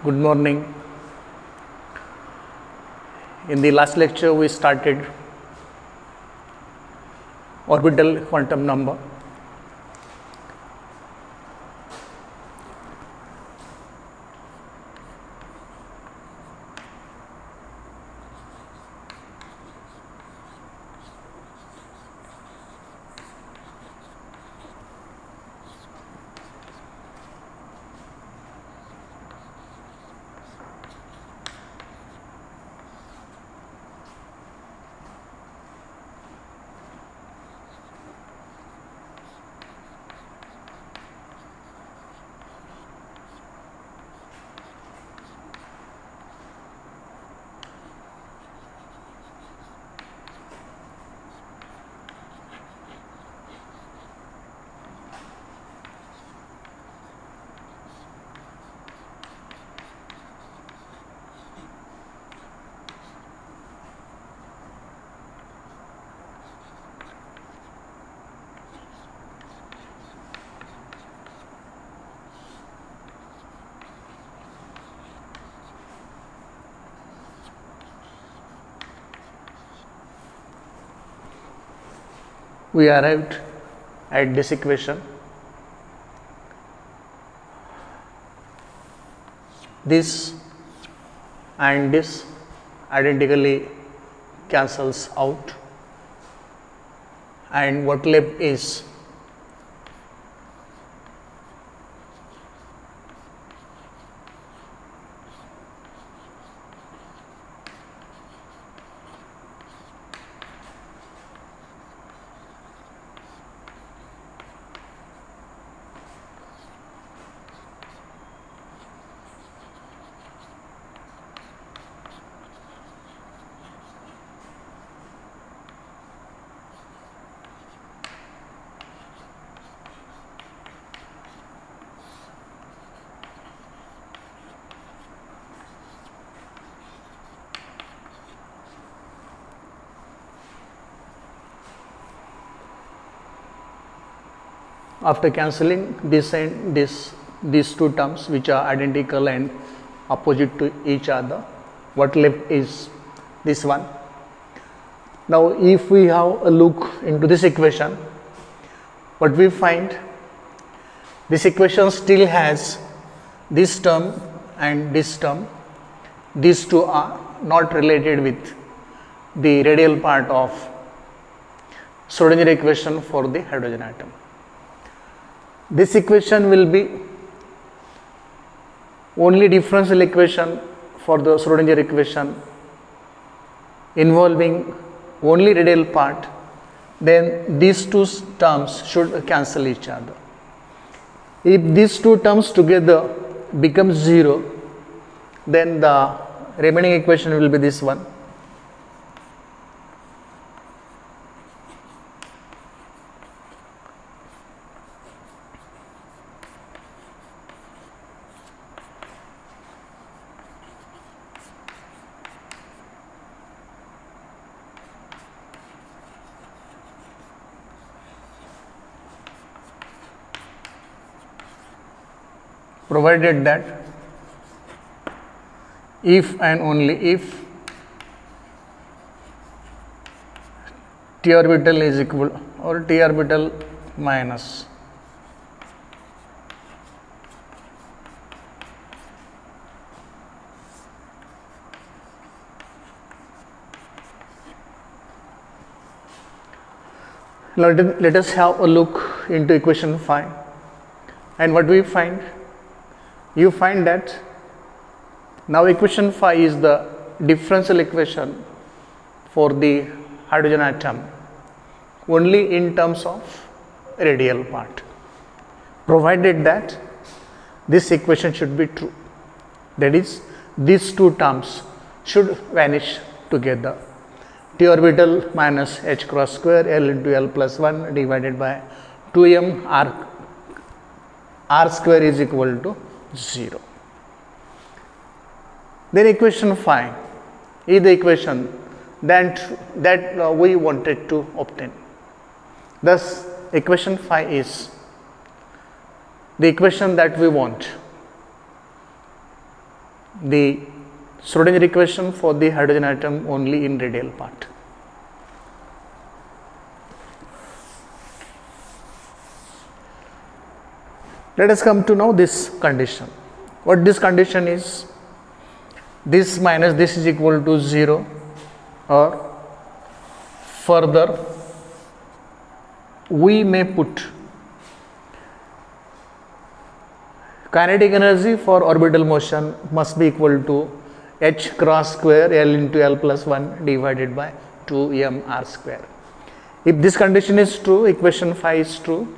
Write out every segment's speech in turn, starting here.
Good morning. In the last lecture, we started orbital quantum number. We arrived at this equation. This and this identically cancels out, and what left is after cancelling this and these two terms which are identical and opposite to each other, what left is this one. Now if we have a look into this equation, what we find, this equation still has this term and this term. These two are not related with the radial part of Schrodinger equation for the hydrogen atom. This equation will be only differential equation for the Schrodinger equation involving only radial part. Then these two terms should cancel each other. If these two terms together become 0, then the remaining equation will be this one. Provided that if and only if t orbital is equal or t orbital minus let us have a look into equation 5, and what we find, you find that now equation 5 is the differential equation for the hydrogen atom only in terms of radial part, provided that this equation should be true, that is these two terms should vanish together. T orbital minus h cross square L into L plus 1 divided by 2m r square is equal to 0. Then equation 5 is the equation that we wanted to obtain. Thus equation 5 is the equation that we want. the Schrodinger equation for the hydrogen atom only in radial part. Let us come to know this condition. What this condition is? This minus this is equal to 0, or further we may put kinetic energy for orbital motion must be equal to h cross square L into L plus 1 divided by 2m r square. If this condition is true, equation 5 is true.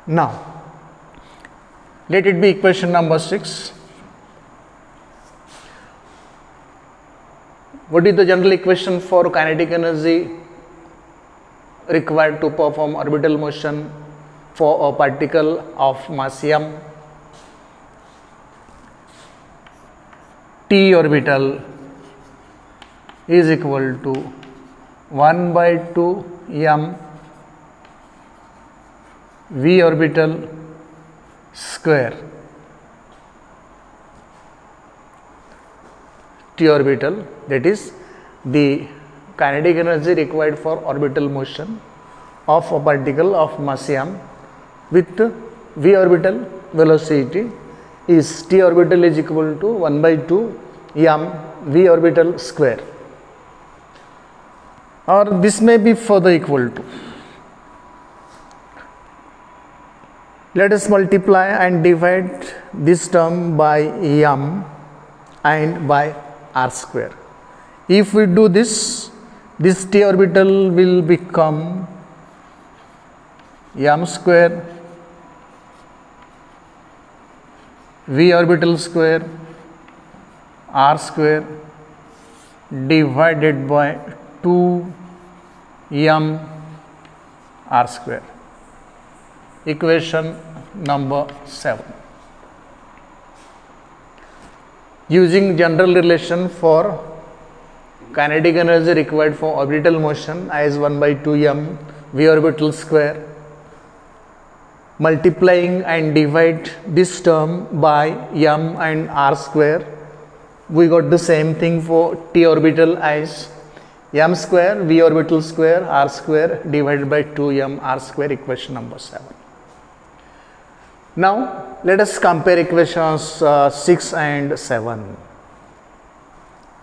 Now let it be equation number 6. What is the general equation for kinetic energy required to perform orbital motion for a particle of mass m? T orbital is equal to 1 by 2 m v orbital square. T orbital, that is the kinetic energy required for orbital motion of a particle of mass m with v orbital velocity is T orbital is equal to 1 by 2 m v orbital square, or this may be further equal to, let us multiply and divide this term by m and by r square. If we do this, this T orbital will become m square v orbital square r square divided by 2 m r square. Equation number 7. Using general relation for kinetic energy required for orbital motion as 1 by 2 m v orbital square, multiplying and divide this term by m and r square, we got the same thing for T orbital as m square v orbital square r square divided by 2 m r square, equation number 7. Now let us compare equations 6 and 7.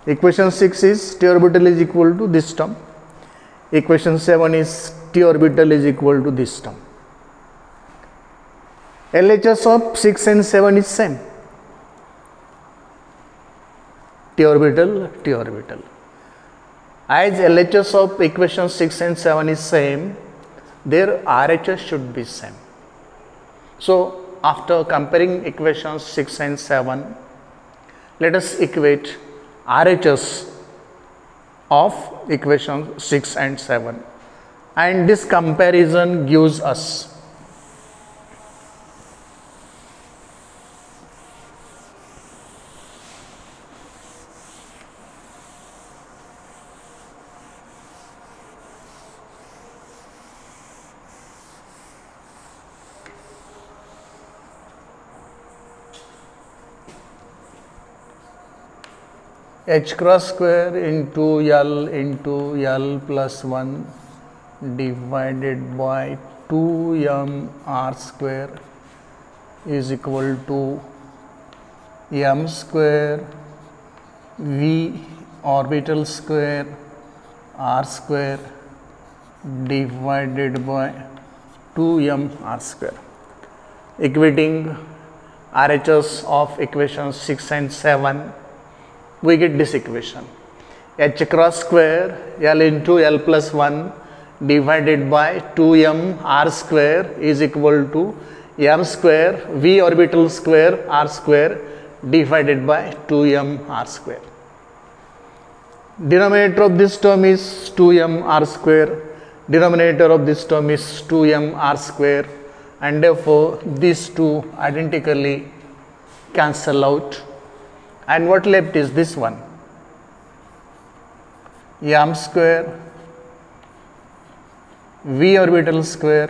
Equation 6 is T orbital is equal to this term. Equation 7 is T orbital is equal to this term. LHS of 6 and 7 is same. T orbital, T orbital. As LHS of equation 6 and 7 is same, their RHS should be same. So after comparing equations 6 and 7, let us equate RHS of equations 6 and 7, and this comparison gives us h cross square into L plus 1 divided by 2m r square is equal to m square v orbital square r square divided by 2m r square. Equating RHS of equations 6 and 7, we get this equation: h cross square L into L plus 1 divided by 2m r square is equal to m square v orbital square r square divided by 2m r square. Denominator of this term is 2m r square, denominator of this term is 2m r square, and therefore these two identically cancel out, and what left is this one: m square v orbital square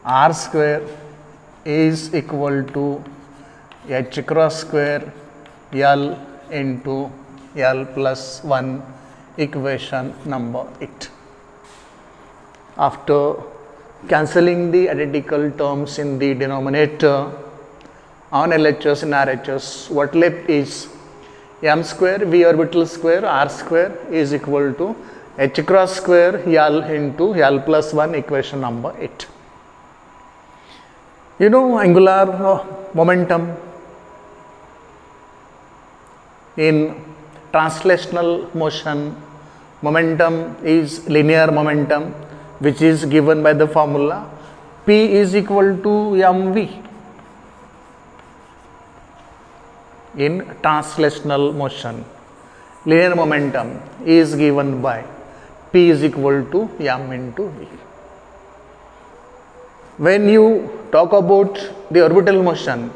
r square is equal to h cross square L into L plus 1 equation number 8. After cancelling the identical terms in the denominator on LHS and RHS, what left is m square v orbital square r square is equal to h cross square L into L plus 1 equation number 8. You know angular momentum in translational motion, momentum is linear momentum, which is given by the formula P is equal to mv. In translational motion, linear momentum is given by P is equal to m into v. When you talk about the orbital motion,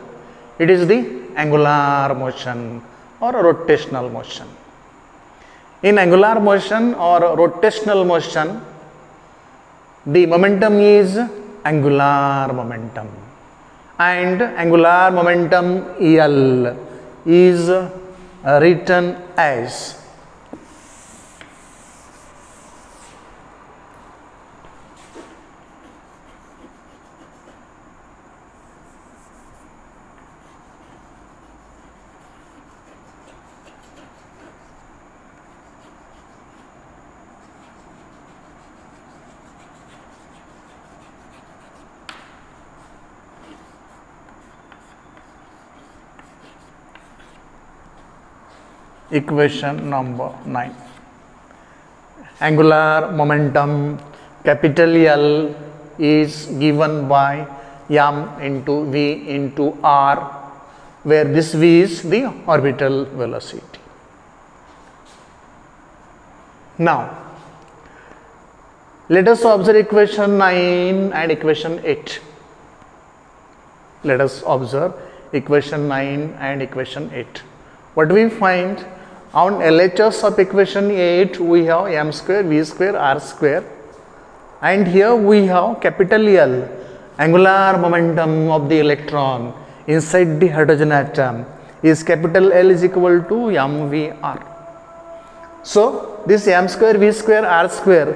it is the angular motion or rotational motion. In angular motion or rotational motion, the momentum is angular momentum, and angular momentum L is written as equation number 9. Angular momentum capital L is given by m into v into r, where this v is the orbital velocity. Now let us observe equation 9 and equation 8. Let us observe equation 9 and equation 8. What we find on LHS of equation 8, we have m square v square r square, and here we have capital L, angular momentum of the electron inside the hydrogen atom is capital L is equal to mvr. So this m square v square r square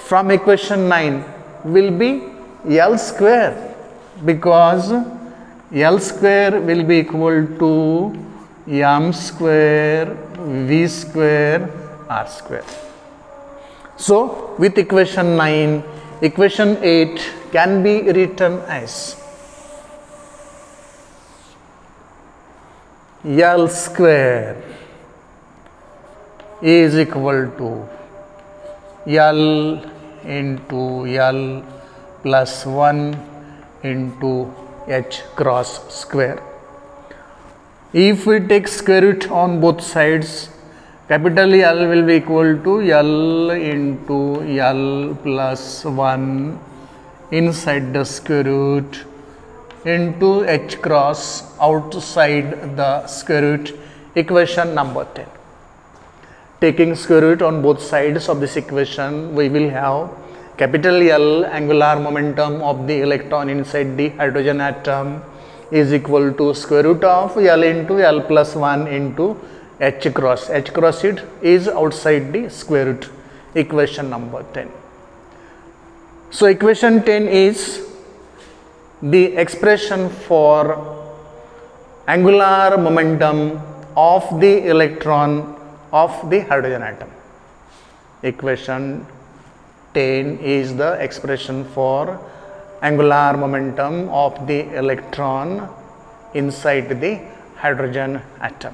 from equation 9 will be L square, because L square will be equal to m square v square r square. So with equation 9, equation 8 can be written as L square is equal to L into L plus 1 into h cross square. If we take square root on both sides, capital L will be equal to L into L plus 1 inside the square root into h cross outside the square root, equation number 10. Taking square root on both sides of this equation, we will have capital L, angular momentum of the electron inside the hydrogen atom, is equal to square root of L into L plus 1 into h cross. H cross it is outside the square root, equation number 10. So equation 10 is the expression for angular momentum of the electron of the hydrogen atom. Equation 10 is the expression for angular momentum of the electron inside the hydrogen atom.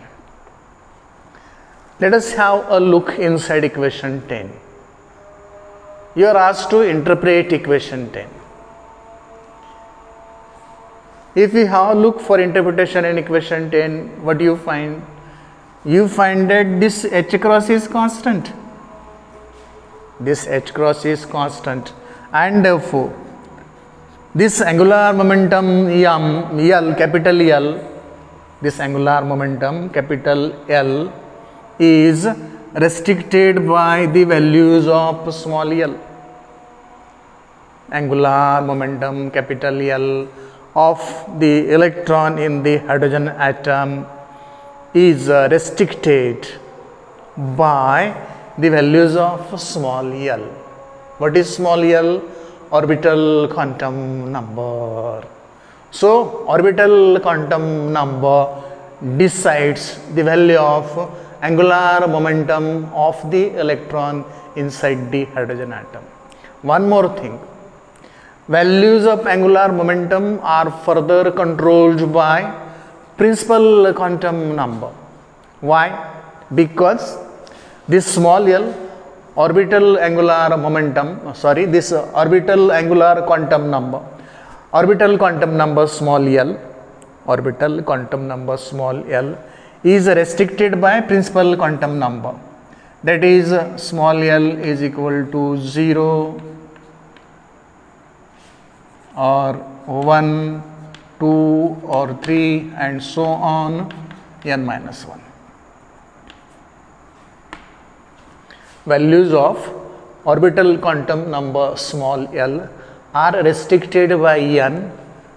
Let us have a look inside equation 10. You are asked to interpret equation 10. If you have a look for interpretation in equation 10, what do you find? You find that this h cross is constant. This h cross is constant, and therefore this angular momentum L, capital L, this angular momentum capital L is restricted by the values of small l. Angular momentum capital L of the electron in the hydrogen atom is restricted by the values of small l. What is small l? Orbital quantum number. So, orbital quantum number decides the value of angular momentum of the electron inside the hydrogen atom. One more thing, values of angular momentum are further controlled by principal quantum number. Why? Because this small l orbital angular momentum, this orbital angular quantum number, orbital quantum number small l, orbital quantum number small l is restricted by principal quantum number, that is small l is equal to 0 or 1, 2 or 3 and so on n minus 1. Values of orbital quantum number small l are restricted by n,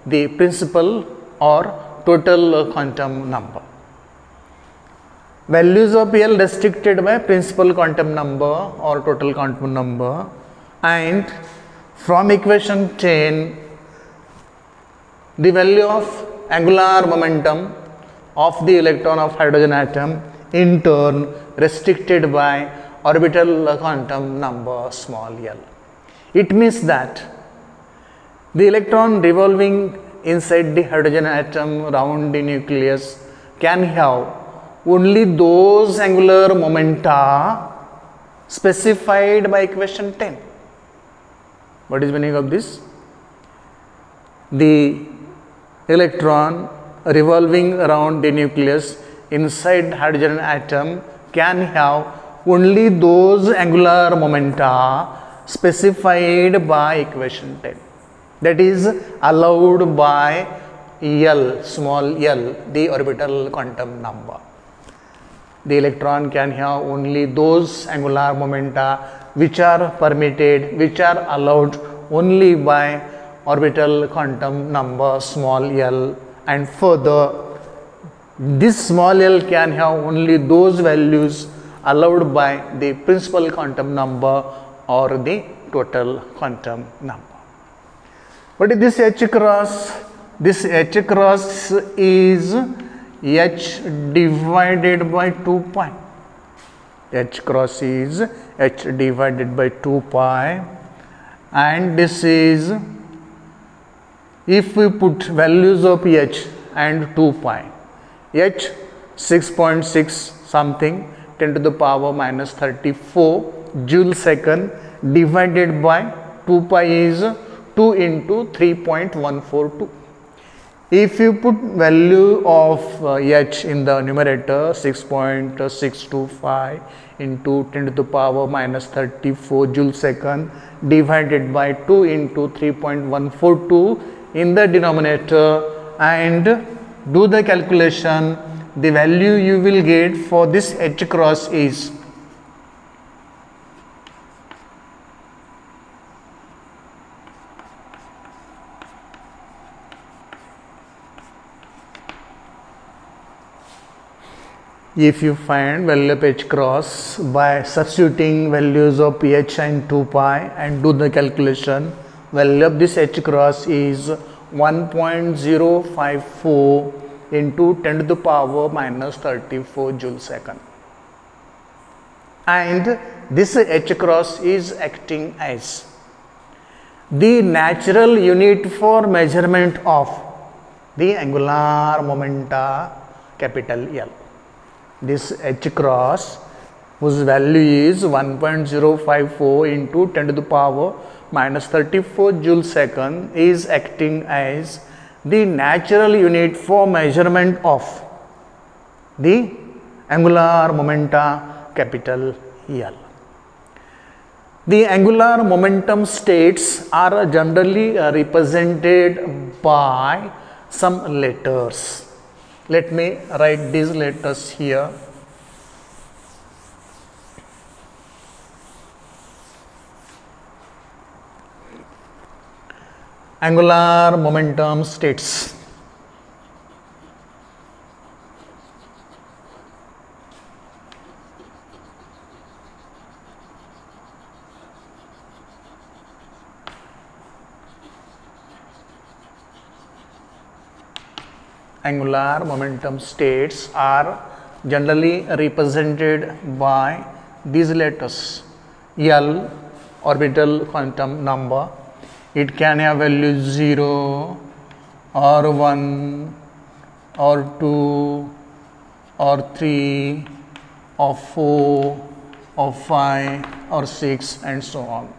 the principal or total quantum number. Values of l restricted by principal quantum number or total quantum number, and from equation 10 the value of angular momentum of the electron of hydrogen atom in turn restricted by orbital quantum number small l. It means that the electron revolving inside the hydrogen atom around the nucleus can have only those angular momenta specified by equation 10. What is the meaning of this? The electron revolving around the nucleus inside hydrogen atom can have only those angular momenta specified by equation 10, that is allowed by L, small l, the orbital quantum number. The electron can have only those angular momenta which are permitted, which are allowed only by orbital quantum number small l, and further this small l can have only those values allowed by the principal quantum number or the total quantum number. What is this H cross? This H cross is H divided by 2 pi. H cross is H divided by 2 pi, and this is, if we put values of H and 2 pi, H 6.6 something 10 to the power minus 34 joule second divided by 2 pi is 2 into 3.142. If you put value of H in the numerator 6.625 into 10 to the power minus 34 joule second divided by 2 into 3.142 in the denominator and do the calculation, the value you will get for this H cross is if you find value of H cross by substituting values of H and 2 pi and do the calculation, value of this H cross is 1.054 into 10 to the power minus 34 joule second, and this H cross is acting as the natural unit for measurement of the angular momenta capital L. This H cross, whose value is 1.054 into 10 to the power minus 34 joule second, is acting as the natural unit for measurement of the angular momenta capital L. The angular momentum states are generally represented by some letters. Let me write these letters here. angular momentum states. Angular momentum states are generally represented by these letters. L, orbital quantum number. It can have value 0 or 1 or 2 or 3 or 4 or 5 or 6 and so on.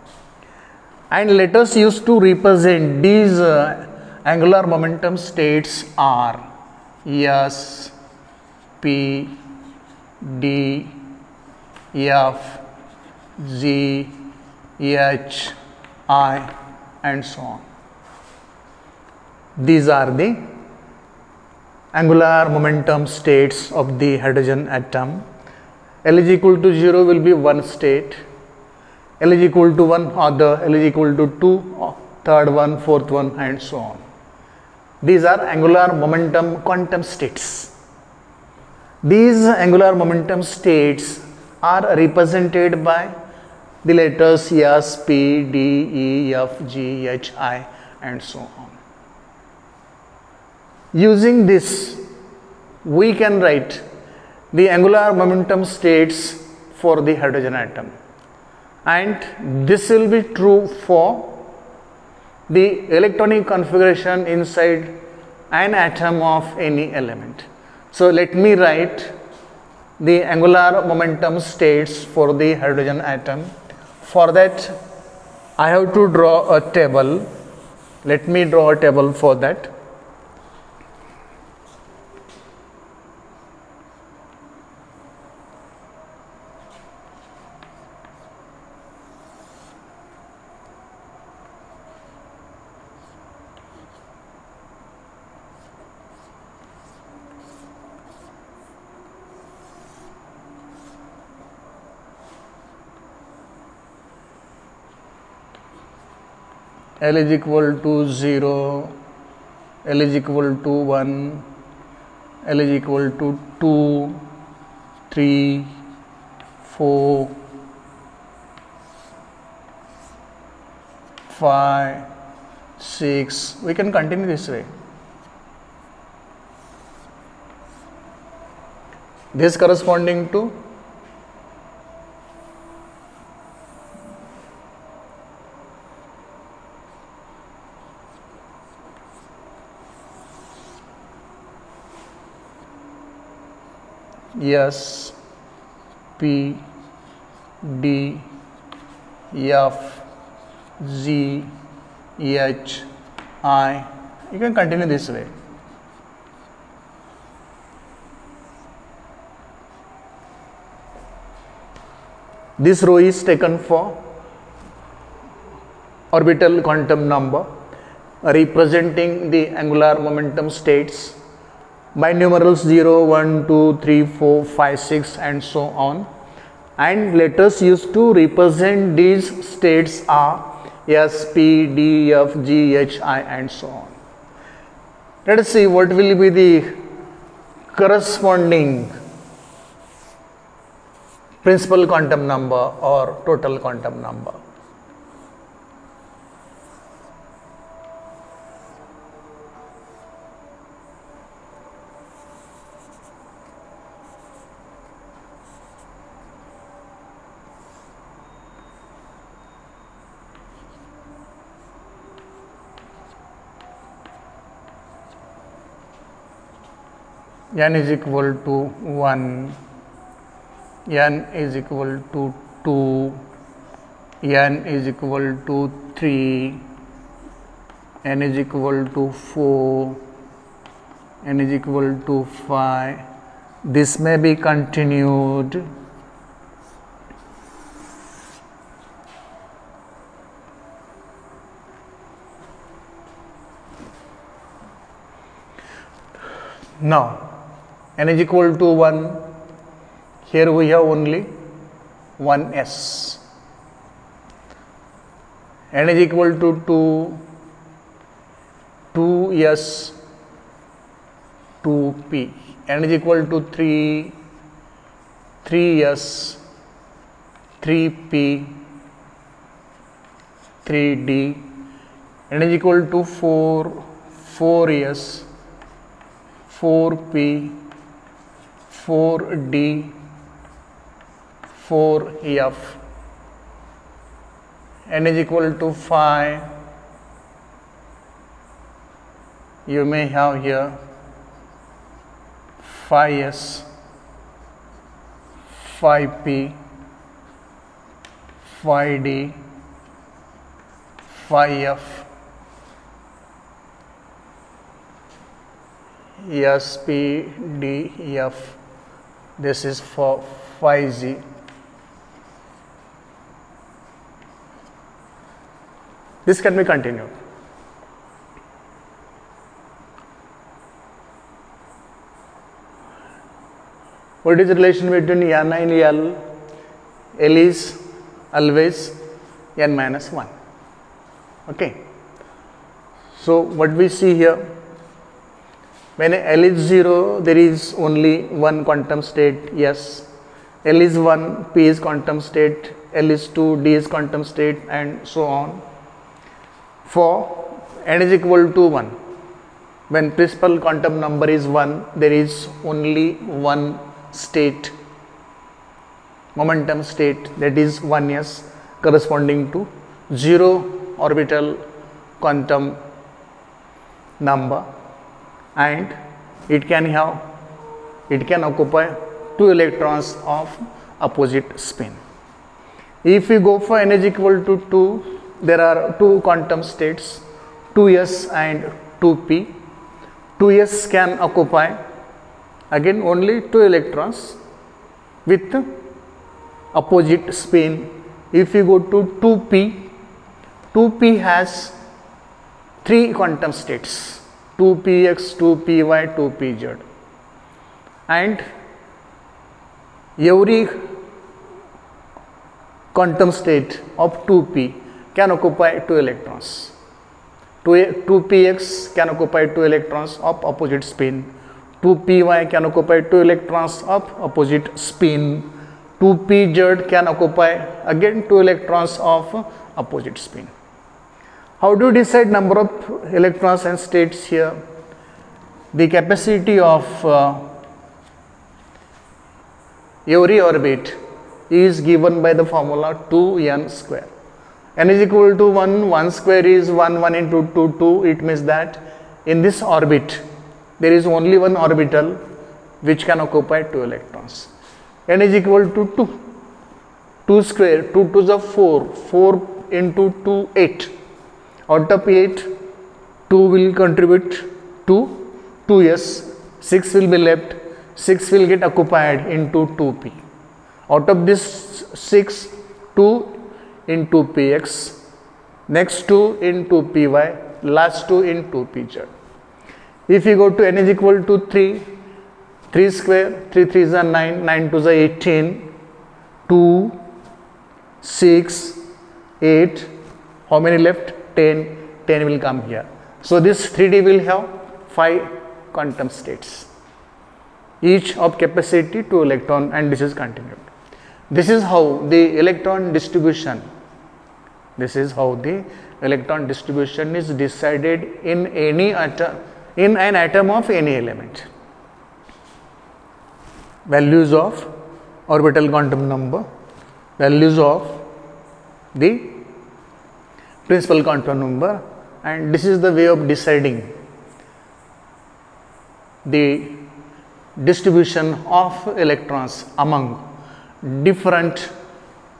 And letters used to represent these angular momentum states are S, P, D, F, G, H, I and so on. These are the angular momentum states of the hydrogen atom. L is equal to 0 will be one state, L is equal to 1 other, L is equal to 2 third one, fourth one and so on. These are angular momentum quantum states. These angular momentum states are represented by the letters S, P, D, E, F, G, H, I and so on. Using this, we can write the angular momentum states for the hydrogen atom, and this will be true for the electronic configuration inside an atom of any element. So let me write the angular momentum states for the hydrogen atom. For that, I have to draw a table. Let me draw a table for that. L is equal to 0, L is equal to 1, L is equal to 2, 3, 4, 5, 6. We can continue this way. This corresponding to S, P, D, F, G, H, I. You can continue this way. This row is taken for orbital quantum number representing the angular momentum states by numerals 0, 1, 2, 3, 4, 5, 6 and so on, and letters used to represent these states are S, P, D, F, G, H, I and so on. Let us see what will be the corresponding principal quantum number or total quantum number. N is equal to 1, N is equal to 2, N is equal to 3, N is equal to 4, N is equal to 5. This may be continued. Now, N is equal to 1, here we have only 1s. N is equal to 2, 2s 2p, n is equal to 3, 3s 3p 3d, n is equal to 4, 4s 4p 4d 4f, n is equal to 5. You may have here 5s 5p 5d 5f, spdf. This is for 5g. This can be continued. What is the relation between n and L? L is always n minus 1. Okay. So what we see here, when L is 0, there is only one quantum state, yes. L is 1, P is quantum state, L is 2, D is quantum state, and so on. For n is equal to 1, when principal quantum number is 1, there is only one state, momentum state, that is 1s, corresponding to 0 orbital quantum number, and it can occupy 2 electrons of opposite spin. If we go for n is equal to 2, there are two quantum states, 2s and 2p. 2s can occupy again only 2 electrons with opposite spin. If we go to 2p has 3 quantum states, 2px, 2py, 2pz, and every quantum state of 2p can occupy 2 electrons. 2px can occupy 2 electrons of opposite spin, 2py can occupy 2 electrons of opposite spin, 2pz can occupy again 2 electrons of opposite spin. How do you decide number of electrons and states here? The capacity of every orbit is given by the formula 2n square. N is equal to 1, 1 square is 1, 1 into 2, 2. It means that in this orbit, there is only one orbital which can occupy 2 electrons. N is equal to 2. 2 square, 2 to the 4, 4 into 2, 8. Out of 8, 2 will contribute to 2s, 6 will be left, 6 will get occupied into 2p. Out of this 6, 2 into px, next 2 into py, last 2 into pz. If you go to n is equal to 3, 3 square, 3 3 is 9, 9 2 is 18, 2, 6, 8, how many left? 10, 10 will come here. So this 3D will have 5 quantum states, each of capacity 2 electron, and this is continued. This is how the electron distribution is decided in any atom, in an atom of any element. Values of orbital quantum number, values of the principal quantum number, and this is the way of deciding the distribution of electrons among different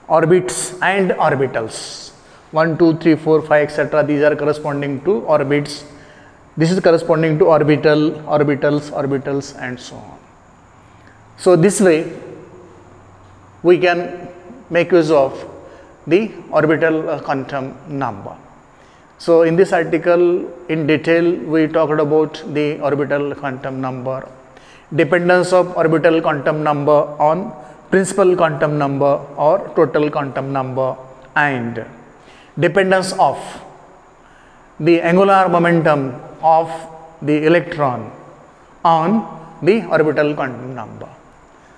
orbits and orbitals. 1, 2, 3, 4, 5, etc. These are corresponding to orbits. This is corresponding to orbital, orbitals, orbitals, and so on. So this way we can make use of the orbital quantum number. So in this article in detail we talked about the orbital quantum number, dependence of orbital quantum number on principal quantum number or total quantum number, and dependence of the angular momentum of the electron on the orbital quantum number,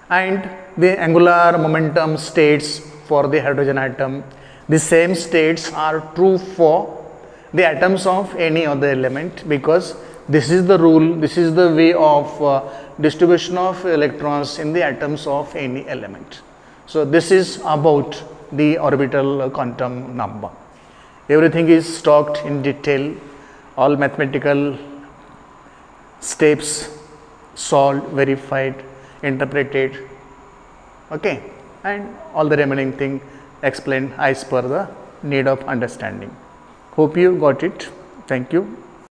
and the angular momentum states for the hydrogen atom, the same states are true for the atoms of any other element, because this is the rule, this is the way of distribution of electrons in the atoms of any element. So this is about the orbital quantum number. Everything is talked in detail, all mathematical steps solved, verified, interpreted, okay, and all the remaining thing explained as per the need of understanding. Hope you got it. Thank you.